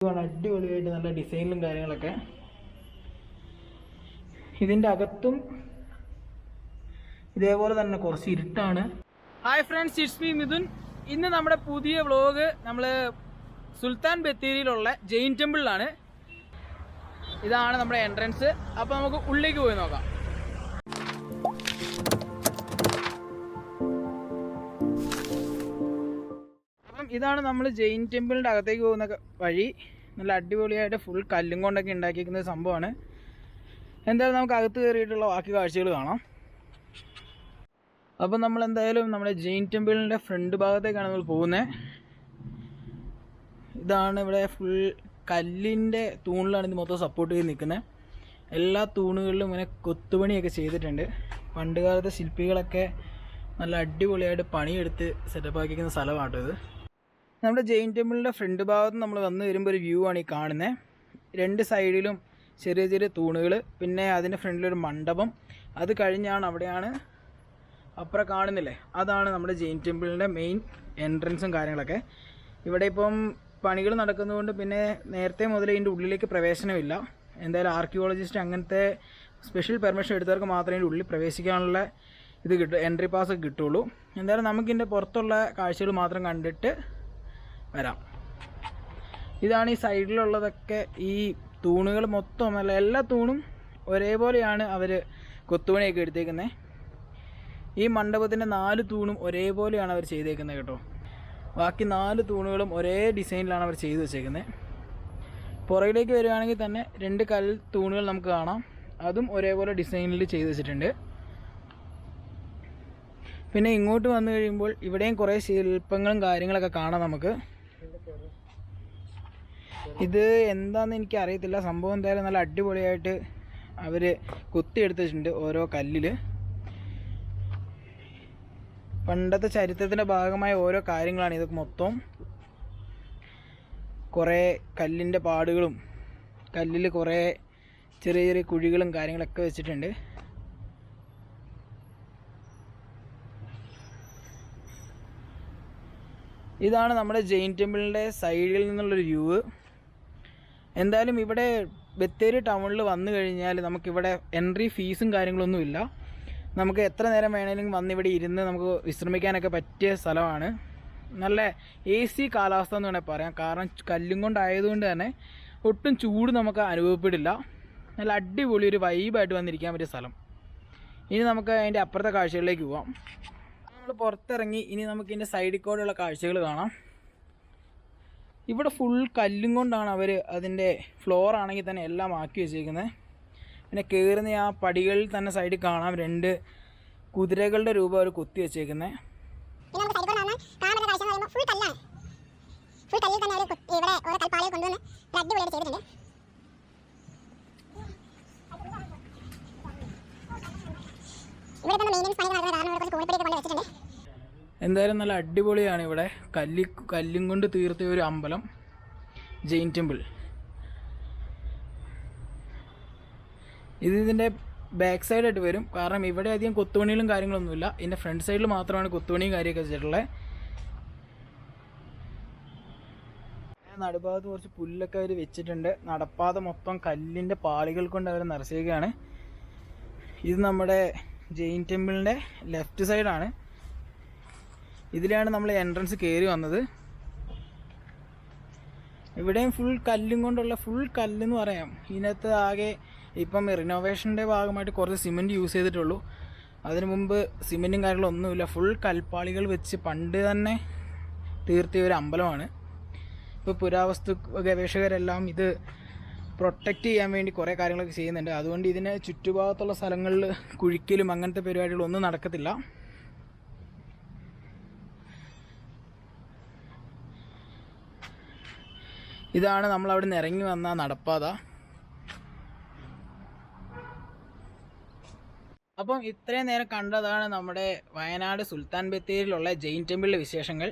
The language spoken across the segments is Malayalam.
അടിപൊളിയായിട്ട് നല്ല ഡിസൈനിലും കാര്യങ്ങളൊക്കെ. ഇതിൻ്റെ അകത്തും ഇതേപോലെ തന്നെ കുറച്ച് ഇരുട്ടാണ്. Hi friends, it's me Mithun. ഇന്ന് നമ്മുടെ പുതിയ വ്ളോഗ് നമ്മൾ സുൽത്താൻ ബത്തേരിയിലുള്ള ജെയിൻ ടെമ്പിളിലാണ്. ഇതാണ് നമ്മുടെ എൻട്രൻസ്. അപ്പോൾ നമുക്ക് ഉള്ളിലേക്ക് പോയി നോക്കാം. അപ്പം ഇതാണ് നമ്മൾ ജെയിൻ ടെമ്പിളിൻ്റെ അകത്തേക്ക് പോകുന്ന വഴി. നല്ല അടിപൊളിയായിട്ട് ഫുൾ കല്ലും കൊണ്ടൊക്കെ ഉണ്ടാക്കിയിരിക്കുന്ന സംഭവമാണ്. എന്തായാലും നമുക്ക് അകത്ത് കയറിയിട്ടുള്ള ബാക്കി കാഴ്ചകൾ കാണാം. അപ്പം നമ്മൾ എന്തായാലും നമ്മുടെ ജെയിൻ ടെമ്പിളിൻ്റെ ഫ്രണ്ട് ഭാഗത്തേക്കാണ് നമ്മൾ പോകുന്നത്. ഇതാണ് ഇവിടെ ഫുൾ കല്ലിൻ്റെ തൂണിലാണ് ഇത് മൊത്തം സപ്പോർട്ട് ചെയ്ത് നിൽക്കുന്നത്. എല്ലാ തൂണുകളിലും ഇങ്ങനെ കൊത്തുപണിയൊക്കെ ചെയ്തിട്ടുണ്ട്. പണ്ട് കാലത്തെ ശില്പികളൊക്കെ നല്ല അടിപൊളിയായിട്ട് പണിയെടുത്ത് സെറ്റപ്പ് ആക്കിയിരിക്കുന്ന സ്ഥലമാണ് ഇത്. നമ്മുടെ ജെയിൻ ടെമ്പിളിൻ്റെ ഫ്രണ്ട് ഭാഗത്ത് നമ്മൾ വന്ന് വരുമ്പോൾ ഒരു വ്യൂ ആണ് ഈ കാണുന്നത്. രണ്ട് സൈഡിലും ചെറിയ ചെറിയ തൂണുകൾ, പിന്നെ അതിൻ്റെ ഫ്രണ്ടിലൊരു മണ്ഡപം. അത് കഴിഞ്ഞാണ് അവിടെയാണ് അപ്പുറം കാണുന്നില്ലേ, അതാണ് നമ്മുടെ ജെയിൻ ടെമ്പിളിൻ്റെ മെയിൻ എൻട്രൻസും കാര്യങ്ങളൊക്കെ. ഇവിടെ ഇപ്പം പണികൾ നടക്കുന്നതുകൊണ്ട് പിന്നെ നേരത്തെ മുതലേ ഇതിൻ്റെ ഉള്ളിലേക്ക് പ്രവേശനമില്ല. എന്തായാലും ആർക്കിയോളജിസ്റ്റ് അങ്ങനത്തെ സ്പെഷ്യൽ പെർമിഷൻ എടുത്തവർക്ക് മാത്രമേ ഇതിൻ്റെ ഉള്ളിൽ പ്രവേശിക്കാനുള്ള ഇത് എൻട്രി പാസ് ഒക്കെ കിട്ടുള്ളൂ. എന്തായാലും നമുക്കിതിൻ്റെ പുറത്തുള്ള കാഴ്ചകൾ മാത്രം കണ്ടിട്ട് വരാം. ഇതാണ് ഈ സൈഡിലുള്ളതൊക്കെ. ഈ തൂണുകൾ മൊത്തം അല്ല, എല്ലാ തൂണും ഒരേപോലെയാണ് അവർ കൊത്തുപണിയൊക്കെ എടുത്തേക്കുന്നത്. ഈ മണ്ഡപത്തിൻ്റെ 4 തൂണും ഒരേപോലെയാണ് അവർ ചെയ്തേക്കുന്നത് കേട്ടോ. ബാക്കി 4 തൂണുകളും ഒരേ ഡിസൈനിലാണ് അവർ ചെയ്തു വെച്ചേക്കുന്നത്. പുറകിലേക്ക് വരികയാണെങ്കിൽ തന്നെ 2 കല്ല് തൂണുകൾ നമുക്ക് കാണാം. അതും ഒരേപോലെ ഡിസൈനിൽ ചെയ്തു വെച്ചിട്ടുണ്ട്. പിന്നെ ഇങ്ങോട്ട് വന്നു കഴിയുമ്പോൾ ഇവിടെയും കുറേ ശില്പങ്ങളും കാര്യങ്ങളൊക്കെ കാണാം നമുക്ക്. ഇത് എന്താണെന്ന് എനിക്ക് അറിയത്തില്ല. സംഭവം എന്തായാലും നല്ല അടിപൊളിയായിട്ട് അവർ കുത്തിയെടുത്തിട്ടുണ്ട് ഓരോ കല്ലിൽ. പണ്ടത്തെ ചരിത്രത്തിൻ്റെ ഭാഗമായ ഓരോ കാര്യങ്ങളാണ് ഇതൊക്കെ മൊത്തം. കുറേ കല്ലിൻ്റെ പാടുകളും കല്ലിൽ കുറേ ചെറിയ ചെറിയ കുഴികളും കാര്യങ്ങളൊക്കെ വെച്ചിട്ടുണ്ട്. ഇതാണ് നമ്മുടെ ജെയിൻ ടെമ്പിളിൻ്റെ സൈഡിൽ നിന്നുള്ളൊരു വ്യൂ. എന്തായാലും ഇവിടെ ബത്തേരി ടൗണിൽ വന്നു കഴിഞ്ഞാൽ നമുക്കിവിടെ എൻട്രി ഫീസും കാര്യങ്ങളൊന്നുമില്ല. നമുക്ക് എത്ര നേരം വേണമെങ്കിലും വന്നിവിടെ ഇരുന്ന് നമുക്ക് വിശ്രമിക്കാനൊക്കെ പറ്റിയ സ്ഥലമാണ്. നല്ല AC കാലാവസ്ഥ എന്ന് വേണമെങ്കിൽ പറയാം. കാരണം കല്ലും കൊണ്ടായതുകൊണ്ട് തന്നെ ഒട്ടും ചൂട് നമുക്ക് അനുഭവപ്പെടില്ല. നല്ല അടിപൊളി ഒരു വൈബായിട്ട് വന്നിരിക്കാൻ പറ്റിയ സ്ഥലം. ഇനി നമുക്ക് അതിൻ്റെ അപ്പുറത്തെ കാഴ്ചകളിലേക്ക് പോവാം. നമ്മൾ പുറത്തിറങ്ങി ഇനി നമുക്ക് ഇതിൻ്റെ സൈഡിൽ കൂടെയുള്ള കാഴ്ചകൾ കാണാം. ഇവിടെ ഫുൾ കല്ലും കൊണ്ടാണ് അവർ അതിൻ്റെ ഫ്ലോർ ആണെങ്കിൽ തന്നെ എല്ലാം ആക്കി വെച്ചേക്കുന്നത്. പിന്നെ കയറുന്ന ആ പടികളിൽ തന്നെ സൈഡിൽ കാണാം 2 കുതിരകളുടെ രൂപം അവർ കൊത്തി വെച്ചേക്കുന്നത്. എന്തായാലും നല്ല അടിപൊളിയാണ്. ഇവിടെ കല്ലും കൊണ്ട് തീർത്ത ഒരു അമ്പലം, ജെയിൻ ടെമ്പിൾ. ഇതിൻ്റെ ബാക്ക് സൈഡായിട്ട് വരും. കാരണം ഇവിടെ അധികം കൊത്തുപണികളും കാര്യങ്ങളൊന്നുമില്ല. ഇതിൻ്റെ ഫ്രണ്ട് സൈഡിൽ മാത്രമാണ് കൊത്തുപണിയും കാര്യമൊക്കെ വെച്ചിട്ടുള്ളത്. നടുഭാഗത്ത് കുറച്ച് പുല്ലൊക്കെ അവർ വെച്ചിട്ടുണ്ട്. നടപ്പാത മൊത്തം കല്ലിൻ്റെ പാളികൾ കൊണ്ട് അവർ നിറച്ചേക്കുകയാണ്. ഇത് നമ്മുടെ ജെയിൻ ടെമ്പിളിൻ്റെ ലെഫ്റ്റ് സൈഡാണ്. ഇതിലാണ് നമ്മൾ എൻട്രൻസ് കയറി വന്നത്. ഇവിടെയും ഫുൾ കല്ലും കൊണ്ടുള്ള ഫുൾ കല്ലെന്ന് പറയാം. ഇതിനകത്ത് ആകെ ഇപ്പം റിനോവേഷൻ്റെ ഭാഗമായിട്ട് കുറച്ച് സിമെൻറ്റ് യൂസ് ചെയ്തിട്ടുള്ളൂ. അതിനു മുമ്പ് സിമെൻറ്റും കാര്യങ്ങളൊന്നുമില്ല. ഫുൾ കൽപ്പാളികൾ വെച്ച് പണ്ട് തന്നെ തീർത്തിയ ഒരു അമ്പലമാണ്. ഇപ്പോൾ പുരാവസ്തു ഗവേഷകരെല്ലാം ഇത് പ്രൊട്ടക്റ്റ് ചെയ്യാൻ വേണ്ടി കുറേ കാര്യങ്ങളൊക്കെ ചെയ്യുന്നുണ്ട്. അതുകൊണ്ട് ഇതിന് ചുറ്റുഭാഗത്തുള്ള സ്ഥലങ്ങളിൽ കുഴിക്കലും അങ്ങനത്തെ പരിപാടികളൊന്നും നടക്കത്തില്ല. ഇതാണ് നമ്മൾ അവിടെ നിന്ന് ഇറങ്ങി വന്ന നടപ്പാത. അപ്പം ഇത്രയും നേരം കണ്ടതാണ് നമ്മുടെ വയനാട് സുൽത്താൻ ബത്തേരിയിലുള്ള ജെയിൻ ടെമ്പിളിലെ വിശേഷങ്ങൾ.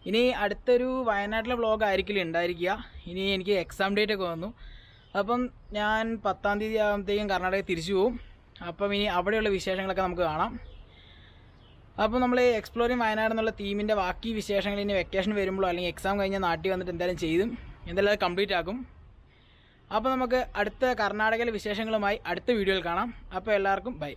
ഇനി അടുത്തൊരു വയനാട്ടിലെ വ്ളോഗ് ആയിരിക്കില്ല ഉണ്ടായിരിക്കുക. ഇനി എനിക്ക് എക്സാം ഡേറ്റ് ഒക്കെ വന്നു. അപ്പം ഞാൻ 10-ാം തീയതി ആകുമ്പോഴത്തേക്കും കർണാടകയിൽ തിരിച്ചു പോകും. അപ്പം ഇനി അവിടെയുള്ള വിശേഷങ്ങളൊക്കെ നമുക്ക് കാണാം. അപ്പോൾ നമ്മൾ എക്സ്പ്ലോറിങ് വയനാട് എന്നുള്ള തീമിൻ്റെ ബാക്കി വിശേഷങ്ങൾ ഇനി വെക്കേഷൻ വരുമ്പോഴോ അല്ലെങ്കിൽ എക്സാം കഴിഞ്ഞാൽ നാട്ടിൽ വന്നിട്ട് എന്തായാലും ചെയ്തും എന്തായാലും അത് കംപ്ലീറ്റ് ആക്കും. അപ്പോൾ നമുക്ക് അടുത്ത കർണാടകയിലെ വിശേഷങ്ങളുമായി അടുത്ത വീഡിയോയിൽ കാണാം. അപ്പോൾ എല്ലാവർക്കും ബൈ.